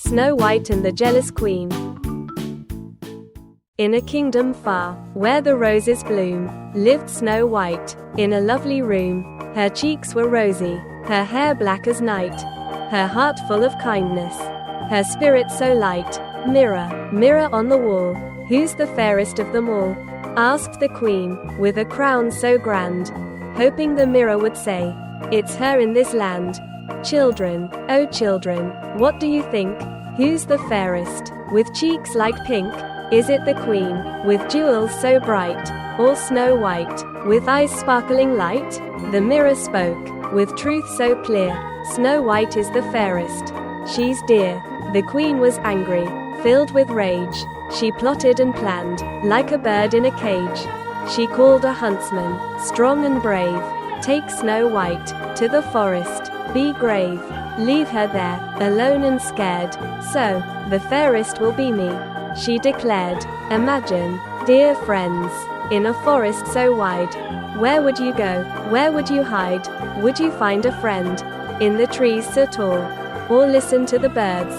Snow White and the Jealous Queen. In a kingdom far, where the roses bloom, lived Snow White, in a lovely room. Her cheeks were rosy, her hair black as night, her heart full of kindness, her spirit so light. Mirror, mirror on the wall, who's the fairest of them all? Asked the queen, with a crown so grand, hoping the mirror would say, it's her in this land. Children, oh children, what do you think? Who's the fairest, with cheeks like pink? Is it the queen, with jewels so bright, or Snow White, with eyes sparkling light? The mirror spoke, with truth so clear, Snow White is the fairest. She's dear. The queen was angry, filled with rage. She plotted and planned, like a bird in a cage. She called a huntsman, strong and brave. Take Snow White to the forest, be grave. Leave her there, alone and scared. So, the fairest will be me, she declared. Imagine, dear friends, in a forest so wide. Where would you go? Where would you hide? Would you find a friend in the trees so tall? Or listen to the birds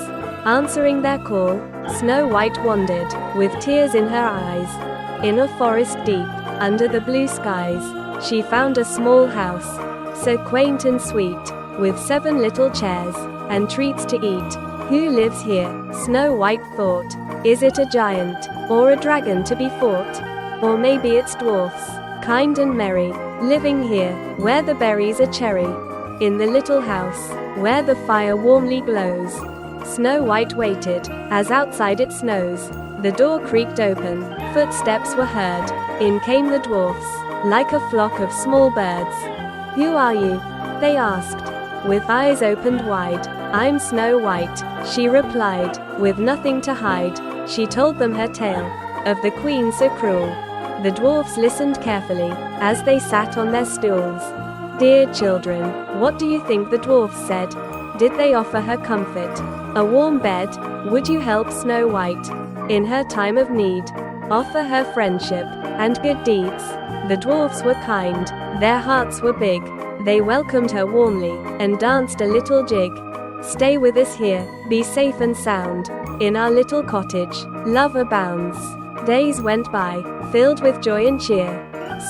answering their call? Snow White wandered, with tears in her eyes. In a forest deep, under the blue skies, she found a small house, so quaint and sweet, with 7 little chairs, and treats to eat. Who lives here? Snow White thought. Is it a giant, or a dragon to be fought? Or maybe it's dwarfs, kind and merry, living here, where the berries are cherry. In the little house, where the fire warmly glows, Snow White waited, as outside it snows. The door creaked open, footsteps were heard. In came the dwarfs, like a flock of small birds. Who are you? They asked, with eyes opened wide. I'm Snow White, she replied, with nothing to hide. She told them her tale, of the queen so cruel. The dwarfs listened carefully, as they sat on their stools. Dear children, what do you think the dwarfs said? Did they offer her comfort? A warm bed? Would you help Snow White in her time of need? Offer her friendship and good deeds? The dwarfs were kind, their hearts were big. They welcomed her warmly, and danced a little jig. Stay with us here, be safe and sound. In our little cottage, love abounds. Days went by, filled with joy and cheer.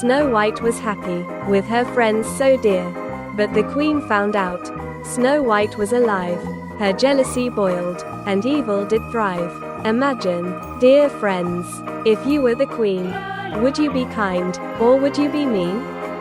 Snow White was happy, with her friends so dear. But the queen found out, Snow White was alive. Her jealousy boiled, and evil did thrive. Imagine, dear friends, if you were the queen. Would you be kind, or would you be mean?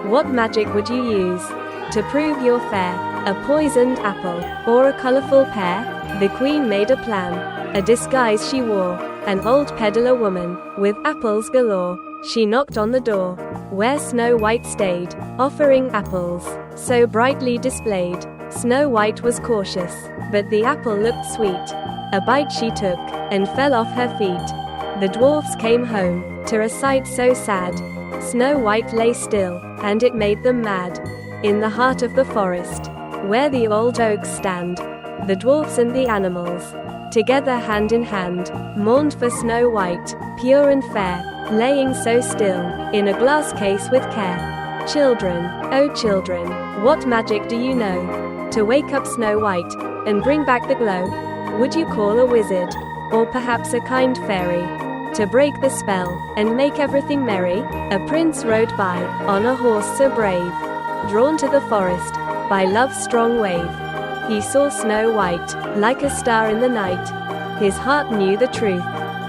What magic would you use to prove you're fair? A poisoned apple, or a colorful pear? The queen made a plan. A disguise she wore, an old peddler woman, with apples galore. She knocked on the door, where Snow White stayed, offering apples, so brightly displayed. Snow White was cautious, but the apple looked sweet. A bite she took, and fell off her feet. The dwarfs came home, to a sight so sad. Snow White lay still, and it made them mad. In the heart of the forest, where the old oaks stand, the dwarfs and the animals, together hand in hand, mourned for Snow White, pure and fair, laying so still, in a glass case with care. Children, oh children, what magic do you know, to wake up Snow White, and bring back the glow? Would you call a wizard, or perhaps a kind fairy, to break the spell, and make everything merry? A prince rode by, on a horse so brave, drawn to the forest, by love's strong wave. He saw Snow White, like a star in the night. His heart knew the truth,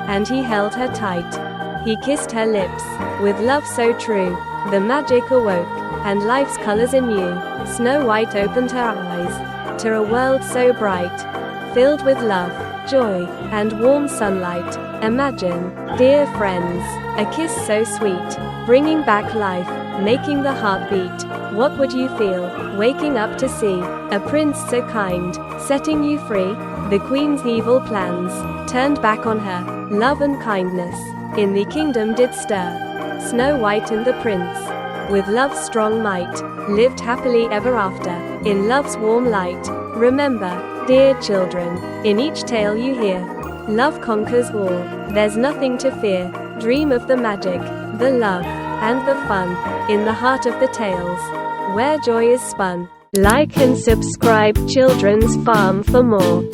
and he held her tight. He kissed her lips, with love so true. The magic awoke, and life's colors anew. Snow White opened her eyes, to a world so bright, filled with love, joy, and warm sunlight. Imagine, dear friends, a kiss so sweet, bringing back life, making the heart beat. What would you feel, waking up to see a prince so kind, setting you free? The queen's evil plans turned back on her. Love and kindness in the kingdom did stir. Snow White and the prince, with love's strong might, lived happily ever after, in love's warm light. Remember, dear children, in each tale you hear, love conquers all. There's nothing to fear. Dream of the magic, the love, and the fun, in the heart of the tales, where joy is spun. Like and subscribe Children's Farm for more.